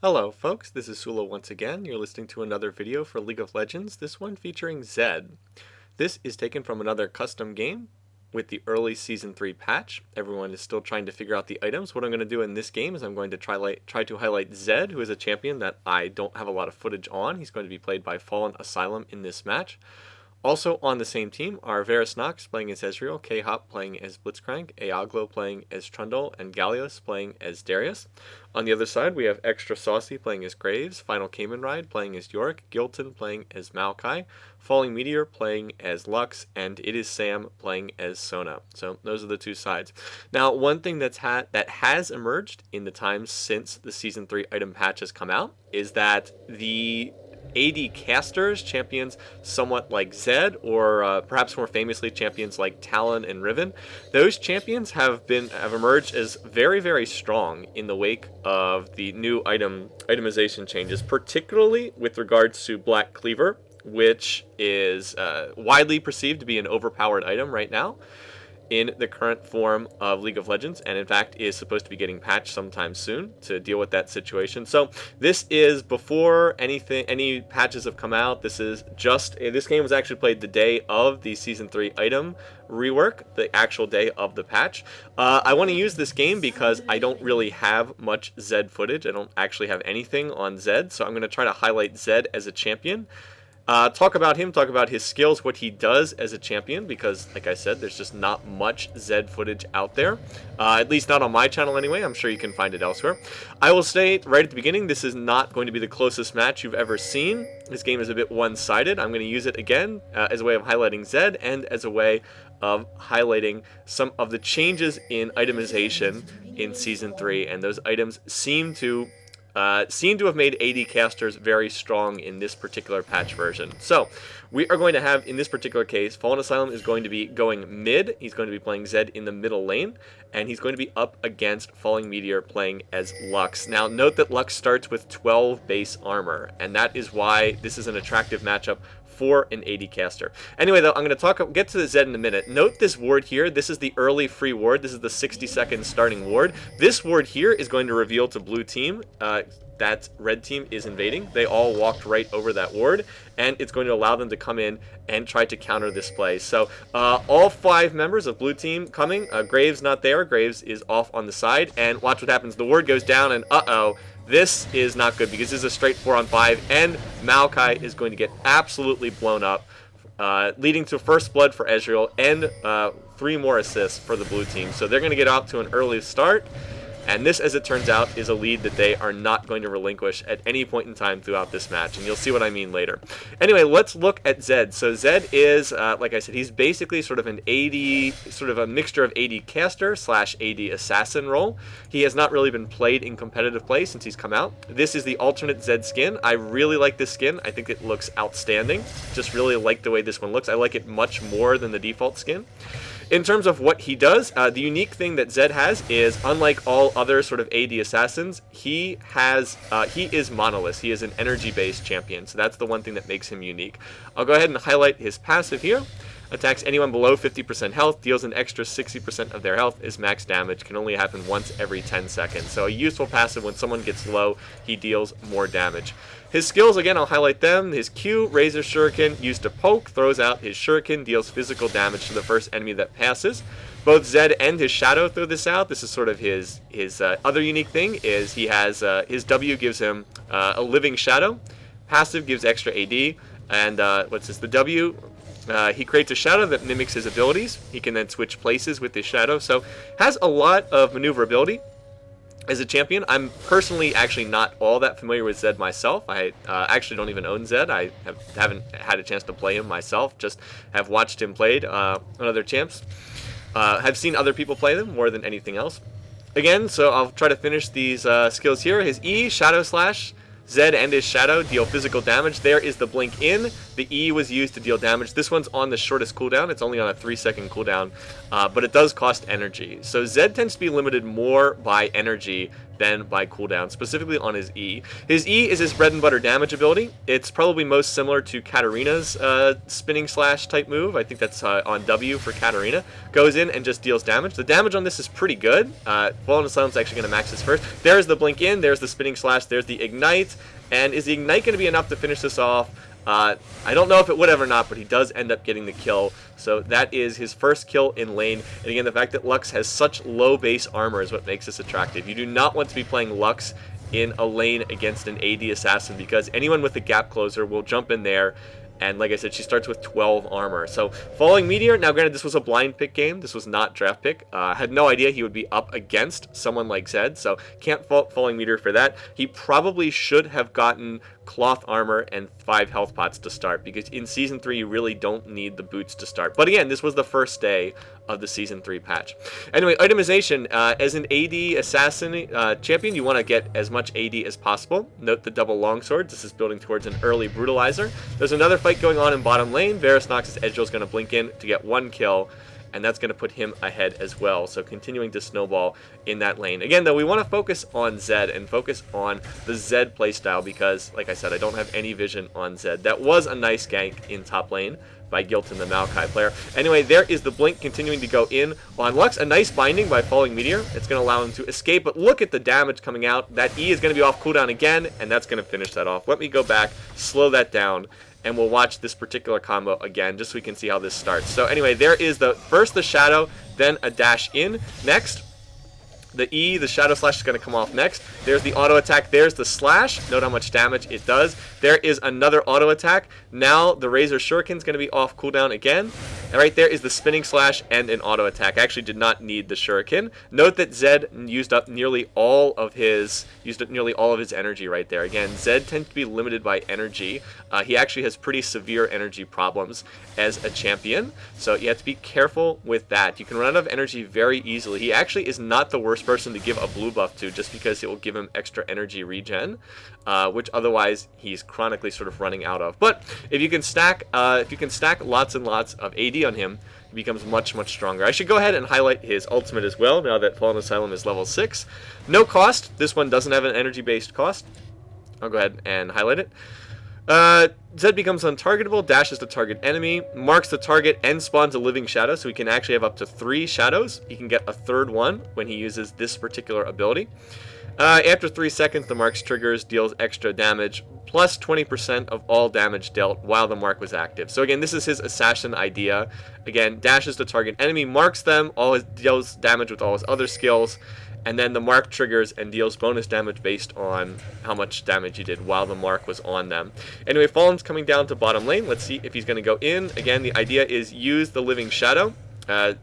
Hello folks, this is Sullla once again. You're listening to another video for League of Legends, this one featuring Zed. This is taken from another custom game with the early Season 3 patch. Everyone is still trying to figure out the items. What I'm going to do in this game is I'm going to try to highlight Zed, who is a champion that I don't have a lot of footage on. He's going to be played by Fallen Asylum in this match. Also on the same team are Ravenous playing as Ezreal, K-Hop playing as Blitzcrank, Eaglo playing as Trundle, and Gallios playing as Darius. On the other side, we have Extra Saucy playing as Graves, Final Cayman Ride playing as Yorick, Gilton playing as Maokai, Falling Meteor playing as Lux, and It Is Sam playing as Sona. So those are the two sides. Now, one thing that has emerged in the time since the Season 3 item patch has come out is that the AD casters, champions somewhat like Zed, or perhaps more famously champions like Talon and Riven, those champions have emerged as very, very strong in the wake of the new itemization changes, particularly with regards to Black Cleaver, which is widely perceived to be an overpowered item right now in the current form of League of Legends, and in fact is supposed to be getting patched sometime soon to deal with that situation. So this is before any patches have come out. This game was actually played the day of the Season 3 item rework, the actual day of the patch. I want to use this game because I don't really have much Zed footage. I don't actually have anything on Zed, so I'm going to try to highlight Zed as a champion. Talk about him, talk about his skills, what he does as a champion, because, like I said, there's just not much Zed footage out there. At least not on my channel anyway. I'm sure you can find it elsewhere. I will state right at the beginning, this is not going to be the closest match you've ever seen. This game is a bit one-sided. I'm going to use it again as a way of highlighting Zed and as a way of highlighting some of the changes in itemization in Season 3, and those items seem to have made AD casters very strong in this particular patch version. So, we are going to have, in this particular case, Fallen Asylum is going to be going mid. He's going to be playing Zed in the middle lane, and he's going to be up against Falling Meteor playing as Lux. Now, note that Lux starts with 12 base armor, and that is why this is an attractive matchup for an AD caster. Anyway, though, I'm going to get to the Zed in a minute. Note this ward here. This is the early free ward. This is the 60-second starting ward. This ward here is going to reveal to blue team that red team is invading. They all walked right over that ward, and it's going to allow them to come in and try to counter this play. So all 5 members of blue team coming. Graves not there. Graves is off on the side, and watch what happens. The ward goes down, and this is not good because this is a straight 4-on-5, and Maokai is going to get absolutely blown up, leading to first blood for Ezreal and 3 more assists for the blue team. So they're going to get off to an early start, and this, as it turns out, is a lead that they are not going to relinquish at any point in time throughout this match, and you'll see what I mean later. Anyway, let's look at Zed. So Zed is, like I said, he's basically sort of an AD, sort of a mixture of AD caster / AD assassin role. He has not really been played in competitive play since he's come out. This is the alternate Zed skin. I really like this skin. I think it looks outstanding. Just really like the way this one looks. I like it much more than the default skin. In terms of what he does, the unique thing that Zed has is, unlike all other sort of AD assassins, he is monolith. He is an energy-based champion, so that's the one thing that makes him unique. I'll go ahead and highlight his passive here. Attacks anyone below 50% health, deals an extra 60% of their health, is max damage, can only happen once every 10 seconds. So a useful passive when someone gets low, he deals more damage. His skills, again, I'll highlight them. His Q, Razor Shuriken, used to poke, throws out his Shuriken, deals physical damage to the first enemy that passes. Both Zed and his Shadow throw this out. This is sort of his other unique thing, is he has, his W gives him a living Shadow, passive gives extra AD, and the W, he creates a shadow that mimics his abilities. He can then switch places with his shadow, so has a lot of maneuverability as a champion. I'm personally actually not all that familiar with Zed myself. I actually don't even own Zed. I haven't had a chance to play him myself, just have watched him played on other champs. Have seen other people play them more than anything else. Again, so I'll try to finish these skills here. His E, Shadow Slash. Zed and his Shadow deal physical damage. There is the blink in. The E was used to deal damage. This one's on the shortest cooldown. It's only on a 3-second cooldown, but it does cost energy. So Zed tends to be limited more by energy then by cooldown, specifically on his E. His E is his bread and butter damage ability. It's probably most similar to Katarina's spinning slash type move. I think that's on W for Katarina. Goes in and just deals damage. The damage on this is pretty good. Fallen Asylum's actually going to max this first. There's the blink in, there's the spinning slash, there's the ignite. And is the ignite going to be enough to finish this off? I don't know if it would have or not, but he does end up getting the kill. So that is his first kill in lane. And again, the fact that Lux has such low base armor is what makes this attractive. You do not want to be playing Lux in a lane against an AD assassin, because anyone with a gap closer will jump in there. And like I said, she starts with 12 armor. So Falling Meteor, now granted this was a blind pick game. This was not draft pick. Had no idea he would be up against someone like Zed. So can't fault Falling Meteor for that. He probably should have gotten cloth armor and 5 health pots to start, because in Season 3 you really don't need the boots to start. But again, this was the first day of the Season 3 patch. Anyway, itemization. As an AD assassin champion, you want to get as much AD as possible. Note the double longswords. This is building towards an early Brutalizer. There's another fight going on in bottom lane. Varus Nox's Edgel is going to blink in to get 1 kill, and that's going to put him ahead as well. So continuing to snowball in that lane. Again, though, we want to focus on Zed and focus on the Zed playstyle, because, like I said, I don't have any vision on Zed. That was a nice gank in top lane by Gilton, the Maokai player. Anyway, there is the blink continuing to go in on Lux. A nice binding by Falling Meteor. It's going to allow him to escape, but look at the damage coming out. That E is going to be off cooldown again, and that's going to finish that off. Let me go back, slow that down, and we'll watch this particular combo again, just so we can see how this starts. So anyway, there is first the shadow, then a dash in. Next, the E, the shadow slash is going to come off next. There's the auto attack. There's the slash. Note how much damage it does. There is another auto attack. Now the Razor Shuriken is going to be off cooldown again. And right there is the spinning slash and an auto attack. I actually did not need the Shuriken. Note that Zed used up nearly all of his energy right there. Again, Zed tends to be limited by energy. He actually has pretty severe energy problems as a champion, so you have to be careful with that. You can run out of energy very easily. He actually is not the worst person to give a blue buff to, just because it will give him extra energy regen, which otherwise he's chronically sort of running out of. But if you can stack lots and lots of AD on him, he becomes much, much stronger. I should go ahead and highlight his ultimate as well, now that Fallen Asylum is level 6. No cost. This one doesn't have an energy-based cost. I'll go ahead and highlight it. Zed becomes untargetable, dashes the target enemy, marks the target, and spawns a living shadow, so he can actually have up to 3 shadows. He can get a third one when he uses this particular ability. After 3 seconds, the mark's triggers, deals extra damage, plus 20% of all damage dealt while the mark was active. So again, this is his assassin idea. Again, dashes the target enemy, marks them, deals damage with all his other skills, and then the mark triggers and deals bonus damage based on how much damage you did while the mark was on them. Anyway, Fallen's coming down to bottom lane. Let's see if he's going to go in. Again, the idea is use the living shadow.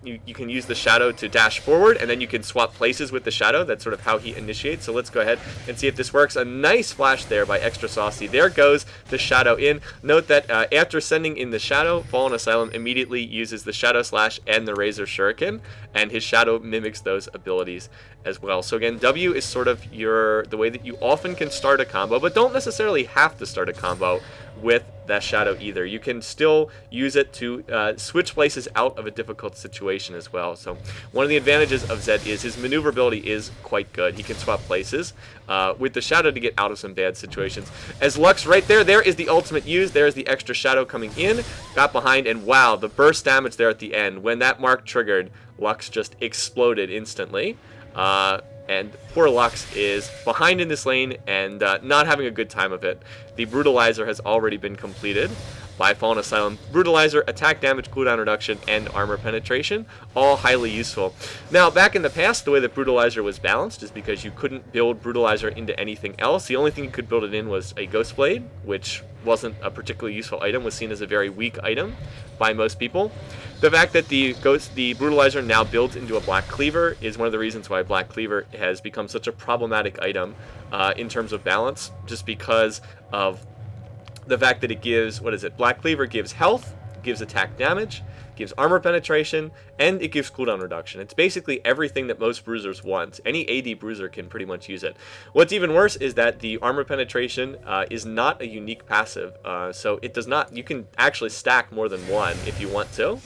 You can use the shadow to dash forward, and then you can swap places with the shadow. That's sort of how he initiates. So let's go ahead and see if this works. A nice flash there by Extra Saucy. There goes the shadow in. Note that after sending in the shadow, Fallen Asylum immediately uses the shadow slash and the Razor Shuriken, and his shadow mimics those abilities as well. So again, W is sort of the way that you often can start a combo, but don't necessarily have to start a combo with that shadow either. You can still use it to switch places out of a difficult situation as well. So one of the advantages of Zed is his maneuverability is quite good. He can swap places with the shadow to get out of some bad situations. As Lux right there is the ultimate used. There's the extra shadow coming in, got behind, and wow, the burst damage there at the end. When that mark triggered, Lux just exploded instantly. And poor Lux is behind in this lane and not having a good time of it. The Brutalizer has already been completed by Fallen Asylum. Brutalizer, attack damage, cooldown reduction, and armor penetration, all highly useful. Now, back in the past, the way that Brutalizer was balanced is because you couldn't build Brutalizer into anything else. The only thing you could build it in was a Ghost Blade, which wasn't a particularly useful item, was seen as a very weak item by most people. The fact that the Brutalizer now builds into a Black Cleaver is one of the reasons why Black Cleaver has become such a problematic item in terms of balance, just because of the fact that it gives, Black Cleaver gives health, gives attack damage, gives armor penetration, and it gives cooldown reduction. It's basically everything that most bruisers want. Any AD bruiser can pretty much use it. What's even worse is that the armor penetration is not a unique passive, so it does not. You can actually stack more than one if you want to,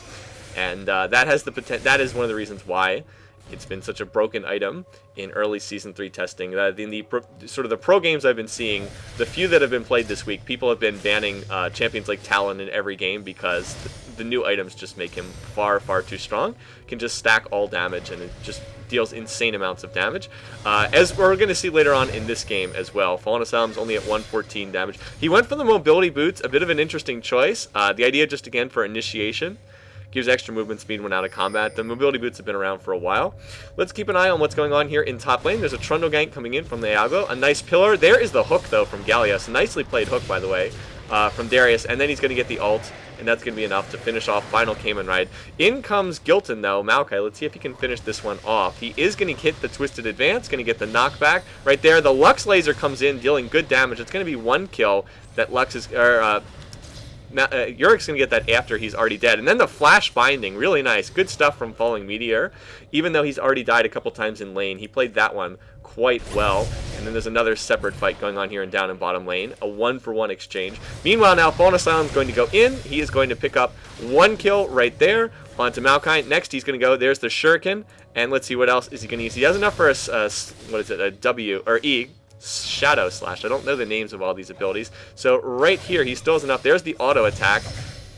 and that has the that is one of the reasons why It's been such a broken item in early Season 3 testing that in the sort of the pro games I've been seeing, the few that have been played this week, people have been banning champions like Talon in every game because the new items just make him far, far too strong. Can just stack all damage, and it just deals insane amounts of damage. As we're going to see later on in this game as well, Fallen Asylum's only at 114 damage. He went for the mobility boots, a bit of an interesting choice. The idea just again for initiation. Gives extra movement speed when out of combat. The mobility boots have been around for a while. Let's keep an eye on what's going on here in top lane. There's a Trundle gank coming in from the Iago. A nice pillar. There is the hook, though, from Gallius. Nicely played hook, by the way, from Darius. And then he's going to get the ult, and that's going to be enough to finish off final Cayman Ride. In comes Gilton, though. Maokai, let's see if he can finish this one off. He is going to hit the Twisted Advance, going to get the knockback right there. The Lux Laser comes in, dealing good damage. It's going to be one kill that Lux is... Yurik's going to get that after he's already dead. And then the Flash Binding, really nice. Good stuff from Falling Meteor. Even though he's already died a couple times in lane, he played that one quite well. And then there's another separate fight going on here in down and bottom lane. A 1-for-1 exchange. Meanwhile, now Fallen Asylum's going to go in. He is going to pick up one kill right there onto Maokai. Next, he's going to go. There's the Shuriken. And let's see what else is he going to use. He has enough for a W or E. Shadow Slash. I don't know the names of all these abilities. So right here, he still has enough. There's the auto attack.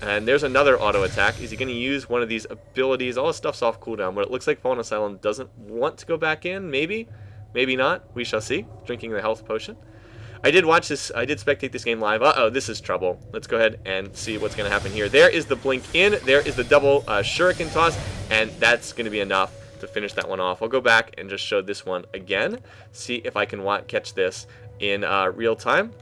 And there's another auto attack. Is he going to use one of these abilities? All this stuff's off cooldown, but it looks like Fallen Asylum doesn't want to go back in. Maybe. Maybe not. We shall see. Drinking the health potion. I did watch this. I did spectate this game live. Uh-oh, this is trouble. Let's go ahead and see what's going to happen here. There is the blink in. There is the double Shuriken toss. And that's going to be enough to finish that one off. I'll go back and just show this one again. See if I can catch this in real time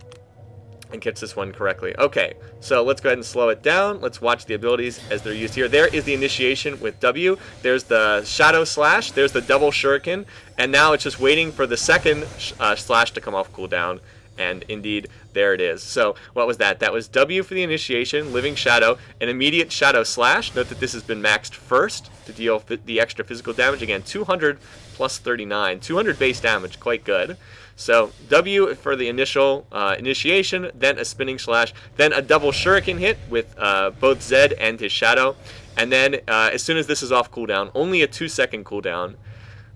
and catch this one correctly. Okay, so let's go ahead and slow it down. Let's watch the abilities as they're used here. There is the initiation with W. There's the Shadow Slash. There's the double Shuriken. And now it's just waiting for the second slash to come off cooldown. And indeed, there it is. So what was that? That was W for the initiation, Living Shadow, an immediate Shadow Slash. Note that this has been maxed first to deal the extra physical damage. Again, 200 plus 39. 200 base damage, quite good. So W for the initial initiation, then a Spinning Slash, then a double Shuriken hit with both Zed and his Shadow. And then as soon as this is off cooldown, only a 2-second cooldown,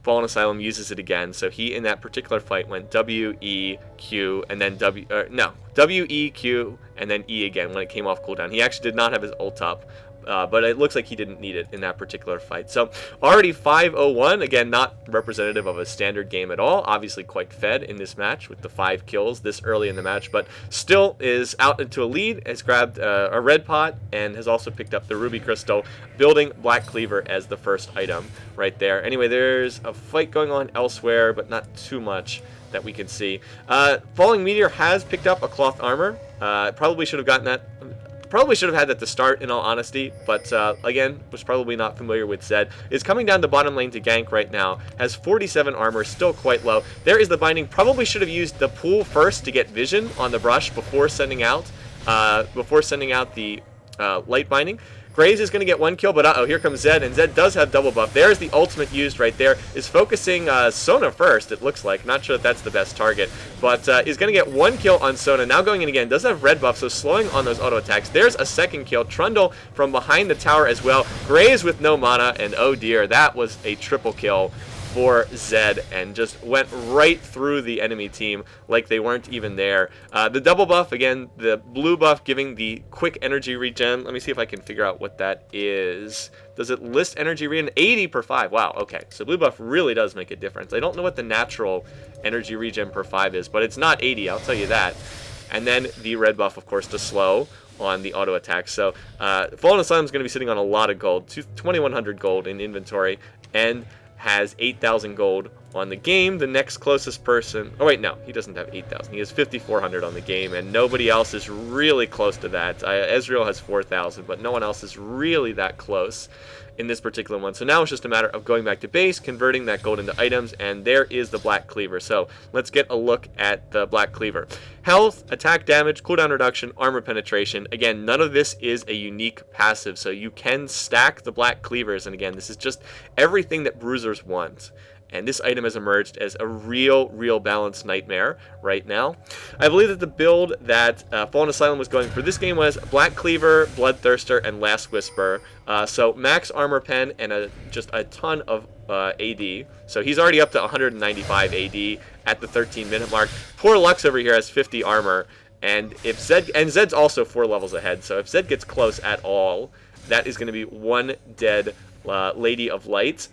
Fallen Asylum uses it again. So he, in that particular fight, went W, E, Q, and then W, E, Q, and then E again when it came off cooldown. He actually did not have his ult up, but it looks like he didn't need it in that particular fight. So already 5-0-1, again, not representative of a standard game at all. Obviously quite fed in this match with the 5 kills this early in the match, but still is out into a lead, has grabbed a red pot, and has also picked up the Ruby Crystal, building Black Cleaver as the first item right there. Anyway, there's a fight going on elsewhere, but not too much that we can see. Falling Meteor has picked up a cloth armor. Probably should have gotten that. Probably should have had that to start, in all honesty, but again, was probably not familiar with Zed. Is coming down the bottom lane to gank right now. Has 47 armor, still quite low. There is the binding. Probably should have used the pool first to get vision on the brush before sending out the light binding. Graze is going to get one kill, but uh-oh, here comes Zed, and Zed does have double buff. There's the ultimate used right there. Is focusing Sona first, it looks like. Not sure if that's the best target, but is going to get one kill on Sona. Now going in again. Does have red buff, so slowing on those auto attacks. There's a second kill. Trundle from behind the tower as well. Graze with no mana, and oh dear, that was a triple kill for Zed, and just went right through the enemy team like they weren't even there. The double buff, again, the blue buff giving the quick energy regen. Let me see if I can figure out what that is. Does it list energy regen? 80 per 5. Wow, okay. So blue buff really does make a difference. I don't know what the natural energy regen per 5 is, but it's not 80, I'll tell you that. And then the red buff, of course, to slow on the auto attack. So Fallen Asylum is going to be sitting on a lot of gold, 2,100 gold in inventory, and has 8,000 gold on the game. The next closest person... Oh, wait, no. He doesn't have 8,000. He has 5,400 on the game, and nobody else is really close to that. Ezreal has 4,000, but no one else is really that close in this particular one. So now it's just a matter of going back to base, converting that gold into items, and there is the Black Cleaver. So let's get a look at the Black Cleaver. Health, attack damage, cooldown reduction, armor penetration. Again, none of this is a unique passive, so you can stack the Black Cleavers, and again, this is just everything that bruisers want. and this item has emerged as a real balanced nightmare right now. I believe that the build that Fallen Asylum was going for this game was Black Cleaver, Bloodthirster, and Last Whisper. So max armor pen and just a ton of AD. So he's already up to 195 AD at the 13-minute mark. Poor Lux over here has 50 armor, and if Zed's also 4 levels ahead. So if Zed gets close at all, that is going to be one dead Lady of Light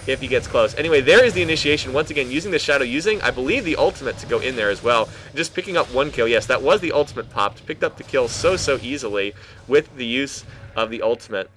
if he gets close. Anyway, there is the initiation. Once again, using the Shadow, using, I believe, the ultimate to go in there as well. Just picking up 1 kill. Yes, that was the ultimate popped. Picked up the kill so easily with the use of the ultimate.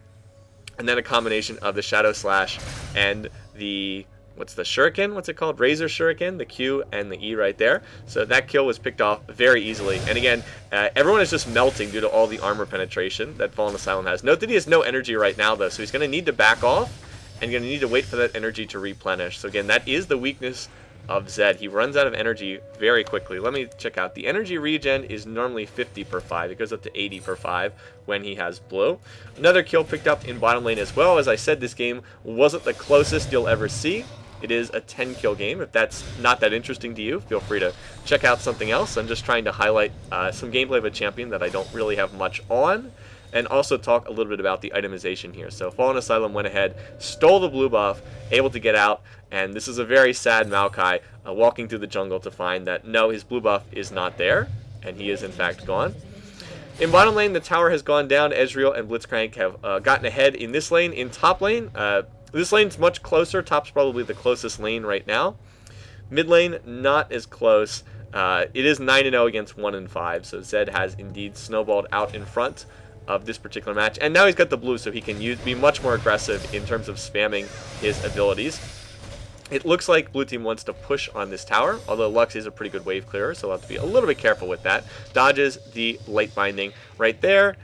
And then a combination of the Shadow Slash and the... what's the shuriken? What's it called? Razor shuriken, the Q and the E right there. So that kill was picked off very easily. And again, everyone is just melting due to all the armor penetration that Fallen Asylum has. Note that he has no energy right now, though, so he's going to need to back off and going to need to wait for that energy to replenish. So again, that is the weakness of Zed. He runs out of energy very quickly. Let me check out. The energy regen is normally 50 per 5. It goes up to 80 per 5 when he has blue. Another kill picked up in bottom lane as well. As I said, this game wasn't the closest you'll ever see. It is a 10-kill game. If that's not that interesting to you, feel free to check out something else. I'm just trying to highlight some gameplay of a champion that I don't really have much on, and also talk a little bit about the itemization here. So Fallen Asylum went ahead, stole the blue buff, able to get out, and this is a very sad Maokai walking through the jungle to find that, no, his blue buff is not there, and he is in fact gone. In bottom lane, the tower has gone down. Ezreal and Blitzcrank have gotten ahead in this lane. In top lane, this lane's much closer. Top's probably the closest lane right now. Mid lane, not as close. It is 9-0 against 1-5, so Zed has indeed snowballed out in front of this particular match. And now he's got the blue, so he can be much more aggressive in terms of spamming his abilities. It looks like blue team wants to push on this tower, although Lux is a pretty good wave clearer, so we'll have to be a little bit careful with that. Dodges the light binding right there.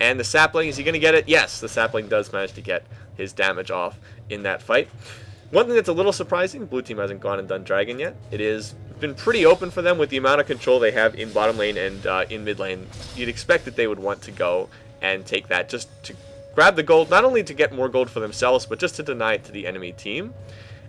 And the sapling, is he going to get it? Yes, the sapling does manage to get his damage off in that fight. One thing that's a little surprising, blue team hasn't gone and done dragon yet. It has been pretty open for them with the amount of control they have in bottom lane and in mid lane. You'd expect that they would want to go and take that just to grab the gold, not only to get more gold for themselves, but just to deny it to the enemy team.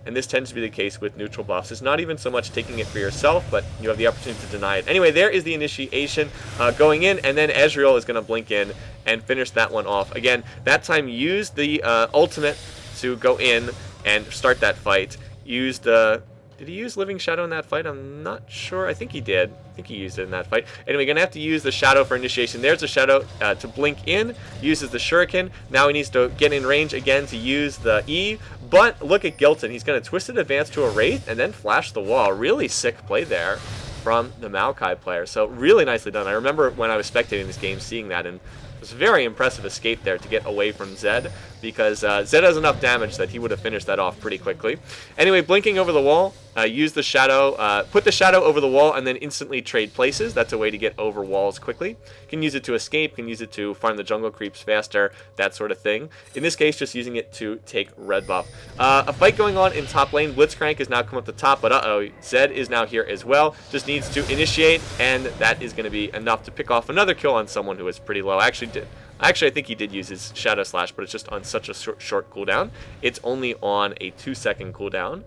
And this tends to be the case with neutral buffs. It's not even so much taking it for yourself, but you have the opportunity to deny it. Anyway, there is the initiation going in, and then Ezreal is going to blink in and finish that one off. Again, that time use the ultimate to go in and start that fight. Use the... Did he use Living Shadow in that fight? I'm not sure. I think he did. I think he used it in that fight. Anyway, going to have to use the Shadow for initiation. There's the Shadow to blink in. Uses the Shuriken. Now he needs to get in range again to use the E. But look at Gilton. He's going to Twisted Advance to a Wraith and then flash the wall. Really sick play there from the Maokai player. So really nicely done. I remember when I was spectating this game seeing that, and it was a very impressive escape there to get away from Zed, because Zed has enough damage that he would have finished that off pretty quickly. Anyway, blinking over the wall, use the Shadow, put the Shadow over the wall and then instantly trade places. That's a way to get over walls quickly. Can use it to escape, can use it to farm the jungle creeps faster, that sort of thing. In this case, just using it to take red buff. A fight going on in top lane. Blitzcrank has now come up the top, but uh-oh, Zed is now here as well. Just needs to initiate, and that is going to be enough to pick off another kill on someone who is pretty low. Actually, I think he did use his Shadow Slash, but it's just on such a short cooldown. It's only on a 2-second cooldown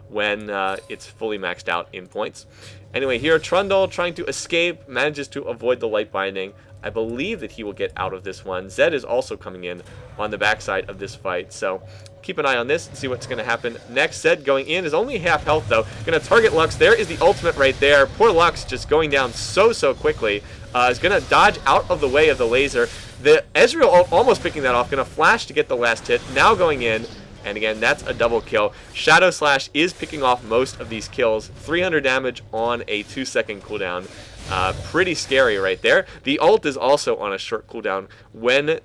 when it's fully maxed out in points. Anyway, here Trundle trying to escape, manages to avoid the light binding. I believe that he will get out of this one. Zed is also coming in on the backside of this fight, so keep an eye on this and see what's going to happen next. Zed going in is only half health, though. Going to target Lux. There is the ultimate right there. Poor Lux just going down so quickly. Is going to dodge out of the way of the laser. The Ezreal almost picking that off. Going to flash to get the last hit. Now going in. And again, that's a double kill. Shadow Slash is picking off most of these kills. 300 damage on a 2-second cooldown. Pretty scary right there. The ult is also on a short cooldown when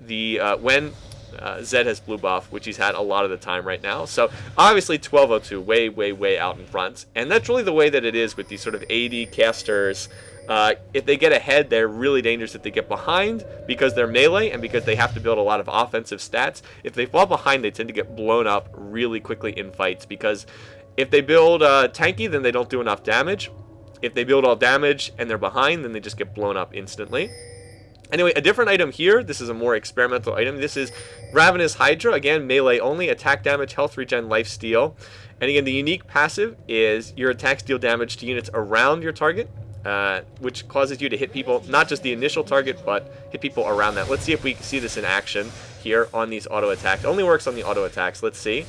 Zed has blue buff, which he's had a lot of the time right now. So obviously 1202, way out in front. And that's really the way that it is with these sort of AD casters. If they get ahead, they're really dangerous. If they get behind, because they're melee and because they have to build a lot of offensive stats, if they fall behind, they tend to get blown up really quickly in fights, because if they build tanky, then they don't do enough damage. If they build all damage and they're behind, then they just get blown up instantly. Anyway, a different item here. This is a more experimental item. This is Ravenous Hydra. Again, melee only. Attack damage, health regen, life steal. And again, the unique passive is your attacks deal damage to units around your target, which causes you to hit people, not just the initial target, but hit people around that. Let's see if we see this in action here on these auto attacks. It only works on the auto attacks. Let's see.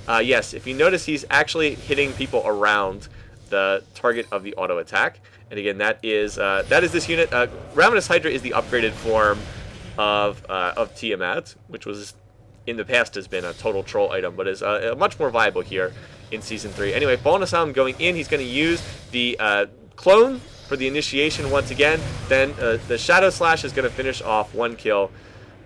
Yes, if you notice, he's actually hitting people around the target of the auto attack. And again, that is this unit. Ravenous Hydra is the upgraded form of Tiamat, which was in the past has been a total troll item, but is much more viable here in Season 3. Anyway, Fallen Asylum going in. He's going to use the clone for the initiation once again. Then the Shadow Slash is going to finish off one kill.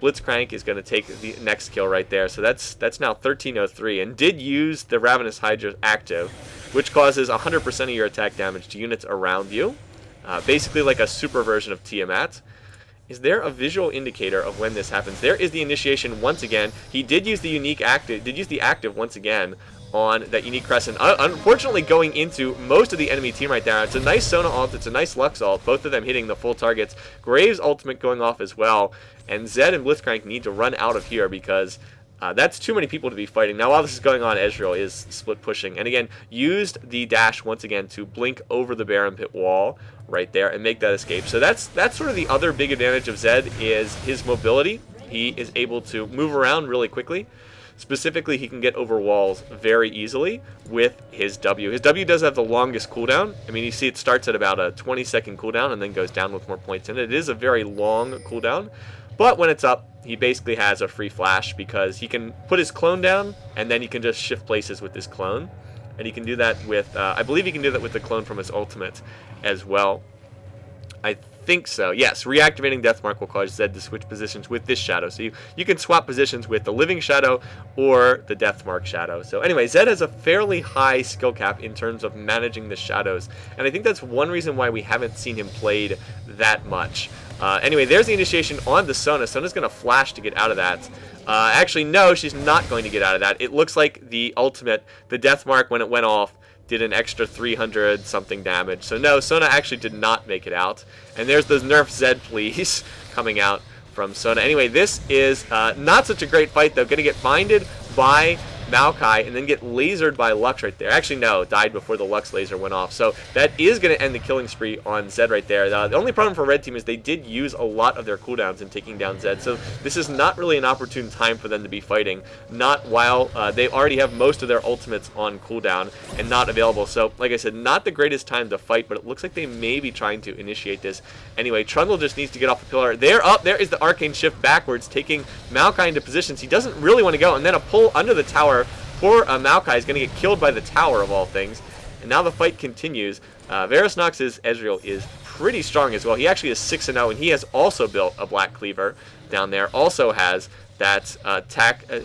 Blitzcrank is going to take the next kill right there. So that's now 1303, and did use the Ravenous Hydra active, which causes 100% of your attack damage to units around you. Basically like a super version of Tiamat. Is there a visual indicator of when this happens? There is the initiation once again. He did use the unique active, once again on that unique crescent. Unfortunately, going into most of the enemy team right there. It's a nice Sona ult, it's a nice Lux ult, both of them hitting the full targets. Graves' ultimate going off as well. And Zed and Blitzcrank need to run out of here because that's too many people to be fighting. Now, while this is going on, Ezreal is split pushing. And again, used the dash once again to blink over the Baron Pit wall right there and make that escape. So that's sort of the other big advantage of Zed is his mobility. He is able to move around really quickly. Specifically, he can get over walls very easily with his W. His W does have the longest cooldown. I mean, you see it starts at about a 20-second cooldown and then goes down with more points in it. It is a very long cooldown. But when it's up, he basically has a free flash because he can put his clone down and then he can just shift places with his clone. And he can do that with, I believe he can do that with the clone from his ultimate as well. I think so. Yes, reactivating Deathmark will cause Zed to switch positions with this shadow. So you can swap positions with the Living Shadow or the Deathmark Shadow. So anyway, Zed has a fairly high skill cap in terms of managing the shadows. And I think that's one reason why we haven't seen him played that much. Anyway, there's the initiation on the Sona. Sona's going to flash to get out of that. Actually, no, she's not going to get out of that. It looks like the ultimate, the Deathmark, when it went off, did an extra 300 something damage. So no, Sona actually did not make it out. And there's those nerf Zed please coming out from Sona. Anyway, this is not such a great fight though. Gonna get binded by Maokai and then get lasered by Lux right there. Actually, no, died before the Lux laser went off. So that is going to end the killing spree on Zed right there. The only problem for Red Team is they did use a lot of their cooldowns in taking down Zed. So this is not really an opportune time for them to be fighting. Not while they already have most of their ultimates on cooldown and not available. So, like I said, not the greatest time to fight, but it looks like they may be trying to initiate this. Anyway, Trundle just needs to get off the pillar. There is the Arcane Shift backwards, taking Maokai into positions. He doesn't really want to go, and then a pull under the tower. Poor Maokai is going to get killed by the tower of all things. And now the fight continues. Varus Nox's Ezreal is pretty strong as well. He actually is 6-0, and he has also built a Black Cleaver down there. Also has that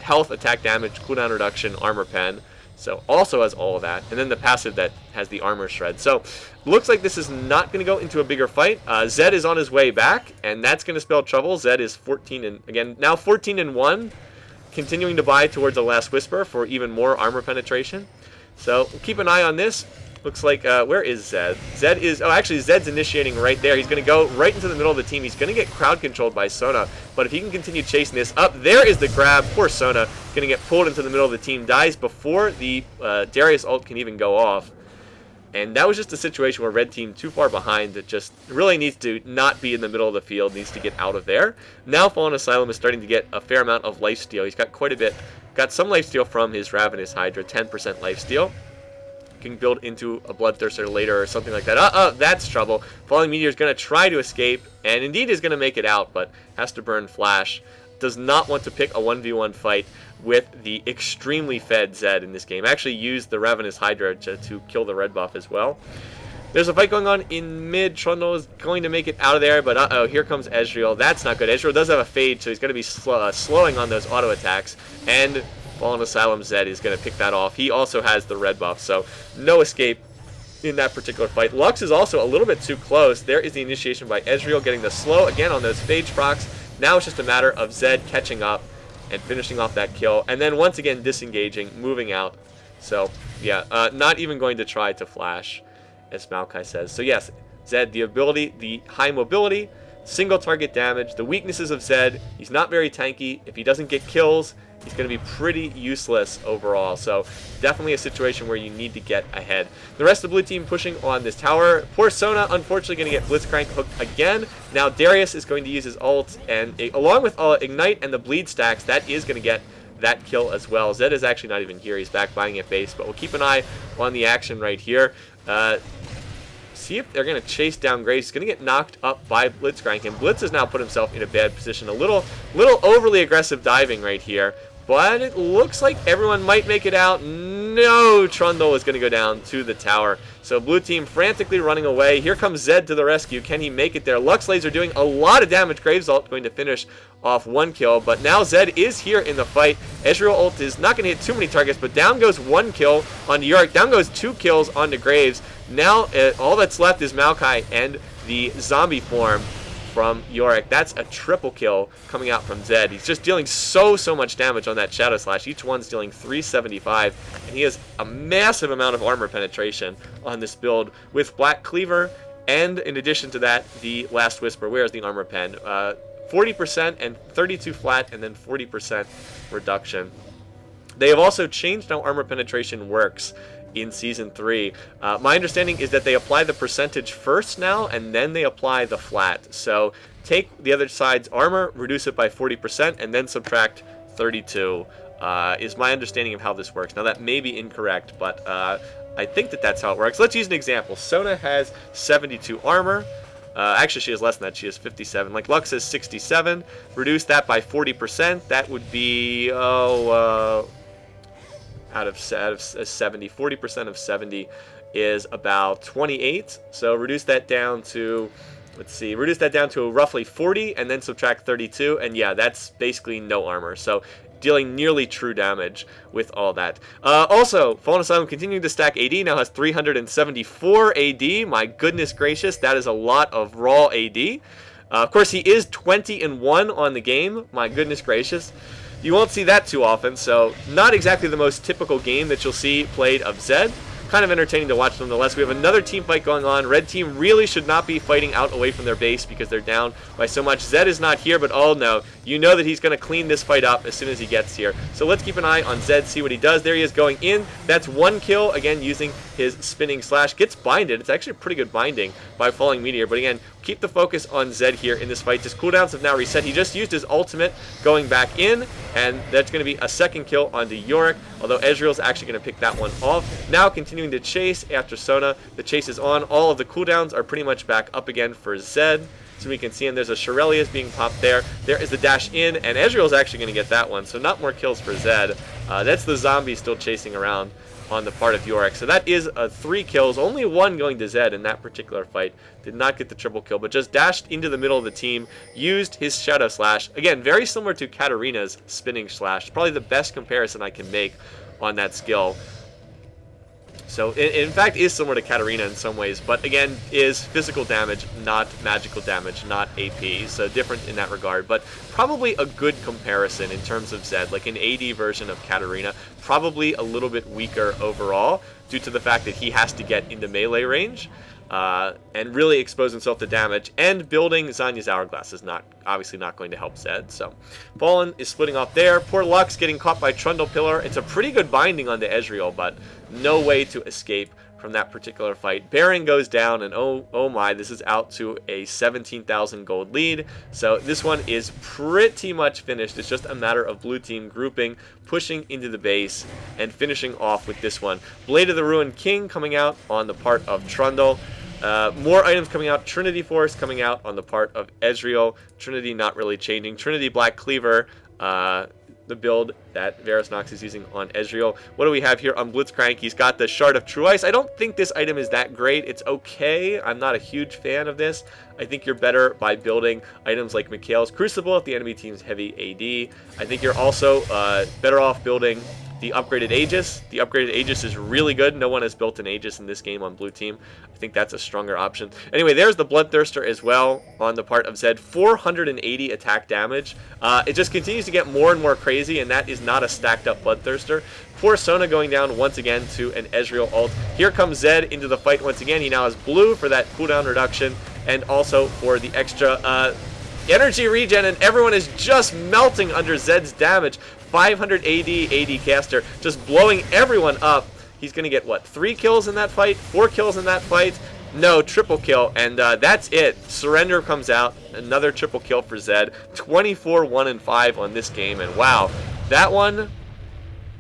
health, attack damage, cooldown reduction, armor pen. So also has all of that. And then the passive that has the armor shred. So looks like this is not going to go into a bigger fight. Zed is on his way back, and that's going to spell trouble. Zed is 14-1. Continuing to buy towards the Last Whisper for even more armor penetration. So we'll keep an eye on this. Looks like, where is Zed? Zed is, actually Zed's initiating right there. He's going to go right into the middle of the team. He's going to get crowd controlled by Sona. But if he can continue chasing this up, there is the grab. Poor Sona. Going to get pulled into the middle of the team. Dies before the Darius ult can even go off. And that was just a situation where Red Team too far behind that just really needs to not be in the middle of the field, needs to get out of there. Now Fallen Asylum is starting to get a fair amount of lifesteal. He's got quite a bit. Got some lifesteal from his Ravenous Hydra, 10% lifesteal. Can build into a Bloodthirster later or something like that. That's trouble. Falling Meteor is going to try to escape, and indeed is going to make it out, but has to burn Flash. Does not want to pick a 1v1 fight with the extremely fed Zed in this game. Actually used the Ravenous Hydra to kill the red buff as well. There's a fight going on in mid. Trundle is going to make it out of there, but here comes Ezreal. That's not good. Ezreal does have a fade, so he's going to be slowing on those auto attacks, and Fallen Asylum Zed is going to pick that off. He also has the red buff, so no escape in that particular fight. Lux is also a little bit too close. There is the initiation by Ezreal, getting the slow again on those phage procs. Now it's just a matter of Zed catching up and finishing off that kill, and then once again disengaging, moving out. So yeah, not even going to try to flash, as Maokai says. So yes, Zed, the ability, the high mobility, single target damage, the weaknesses of Zed. He's not very tanky. If he doesn't get kills, he's going to be pretty useless overall. So definitely a situation where you need to get ahead. The rest of the blue team pushing on this tower. Poor Sona, unfortunately, going to get Blitzcrank hooked again. Now Darius is going to use his ult, and along with Ignite and the bleed stacks, that is going to get that kill as well. Zed is actually not even here. He's back buying a base, but we'll keep an eye on the action right here. See if they're going to chase down Graves. He's going to get knocked up by Blitzcrank, and Blitz has now put himself in a bad position. A little overly aggressive diving right here, but it looks like everyone might make it out. No, Trundle is going to go down to the tower. So blue team frantically running away. Here comes Zed to the rescue. Can he make it there? Lux Laser doing a lot of damage. Graves ult going to finish off one kill, but now Zed is here in the fight. Ezreal ult is not going to hit too many targets, but down goes one kill onto Yorick. Down goes 2 kills onto Graves. Now all that's left is Maokai and the zombie form from Yorick. That's a triple kill coming out from Zed. He's just dealing so much damage on that Shadow Slash. Each one's dealing 375, and he has a massive amount of armor penetration on this build with Black Cleaver, and in addition to that, the Last Whisper. Where's the armor pen? 40% and 32 flat, and then 40% reduction. They have also changed how armor penetration works in Season 3. My understanding is that they apply the percentage first now, and then they apply the flat. So take the other side's armor, reduce it by 40%, and then subtract 32, is my understanding of how this works. Now that may be incorrect, but I think that that's how it works. Let's use an example. Sona has 72 armor. Actually, she has less than that. She has 57. Like Lux has 67. Reduce that by 40%. That would be, out of 70, 40% of 70 is about 28. So reduce that down to, let's see, reduce that down to roughly 40, and then subtract 32, and yeah, that's basically no armor. So dealing nearly true damage with all that. Also, Fallen Asylum continuing to stack AD, now has 374 AD. My goodness gracious, that is a lot of raw AD. Of course, he is 20-1 on the game. My goodness gracious. You won't see that too often, so not exactly the most typical game that you'll see played of Zed. Kind of entertaining to watch nonetheless. We have another team fight going on. Red team really should not be fighting out away from their base because they're down by so much. Zed is not here, but oh no, you know that he's going to clean this fight up as soon as he gets here. So let's keep an eye on Zed, see what he does. There he is going in. That's one kill, again, using his spinning slash. Gets binded. It's actually a pretty good binding by Falling Meteor, but again, keep the focus on Zed here in this fight. His cooldowns have now reset. He just used his ultimate going back in, and that's going to be a second kill onto Yorick, although Ezreal's actually going to pick that one off. Now continuing to chase after Sona. The chase is on. All of the cooldowns are pretty much back up again for Zed. So we can see him. There's a Shirelius being popped there. There is the dash in, and Ezreal's actually going to get that one, so not more kills for Zed. That's the zombie still chasing around on the part of Yorick. So that is 3 kills, only 1 going to Zed in that particular fight. Did not get the triple kill, but just dashed into the middle of the team, used his Shadow Slash. Again, very similar to Katarina's Spinning Slash. Probably the best comparison I can make on that skill. So, in fact, is similar to Katarina in some ways, but again, is physical damage, not magical damage, not AP, so different in that regard, but probably a good comparison in terms of Zed, like an AD version of Katarina, probably a little bit weaker overall, due to the fact that he has to get into melee range, and really expose himself to damage, and building Zanya's Hourglass is obviously not going to help Zed. So Fallen is splitting off there. Poor Lux getting caught by Trundle Pillar. It's a pretty good binding on the Ezreal, but no way to escape from that particular fight. Baron goes down, and oh my, this is out to a 17,000 gold lead. So this one is pretty much finished. It's just a matter of blue team grouping, pushing into the base, and finishing off with this one. Blade of the Ruined King coming out on the part of Trundle. More items coming out. Trinity Force coming out on the part of Ezreal. Trinity not really changing. Trinity Black Cleaver, the build that Varus is using on Ezreal. What do we have here on Blitzcrank? He's got the Shard of True Ice. I don't think this item is that great. It's okay. I'm not a huge fan of this. I think you're better by building items like Mikhail's Crucible if the enemy team's heavy AD. I think you're also better off building the upgraded Aegis. The upgraded Aegis is really good. No one has built an Aegis in this game on blue team. I think that's a stronger option. Anyway, there's the Bloodthirster as well on the part of Zed. 480 attack damage. It just continues to get more and more crazy, and that is not a stacked up Bloodthirster. Poor Sona going down once again to an Ezreal ult. Here comes Zed into the fight once again. He now has blue for that cooldown reduction, and also for the extra energy regen, and everyone is just melting under Zed's damage. 500 AD caster, just blowing everyone up. He's going to get, what, 3 kills in that fight? 4 kills in that fight? No, triple kill, and that's it. Surrender comes out, another triple kill for Zed. 24, 1, and 5 on this game, and wow, that one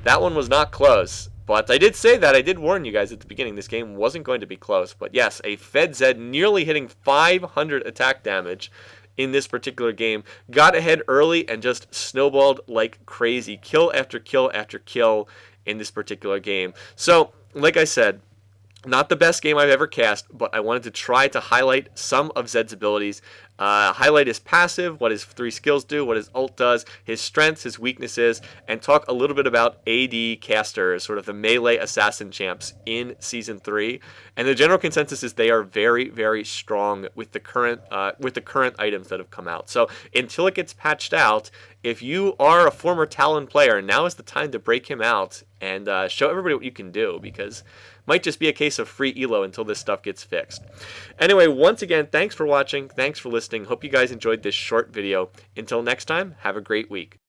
was not close. But I did say that, I did warn you guys at the beginning, this game wasn't going to be close. But yes, a Fed Zed nearly hitting 500 attack damage in this particular game. Got ahead early and just snowballed like crazy. Kill after kill after kill in this particular game. So, like I said, not the best game I've ever cast, but I wanted to try to highlight some of Zed's abilities. Highlight his passive, what his 3 skills do, what his ult does, his strengths, his weaknesses, and talk a little bit about AD casters, sort of the melee assassin champs in Season 3. And the general consensus is they are very, very strong with the current items that have come out. So until it gets patched out, if you are a former Talon player, now is the time to break him out and show everybody what you can do, because might just be a case of free elo until this stuff gets fixed. Anyway, once again, thanks for watching. Thanks for listening. Hope you guys enjoyed this short video. Until next time, have a great week.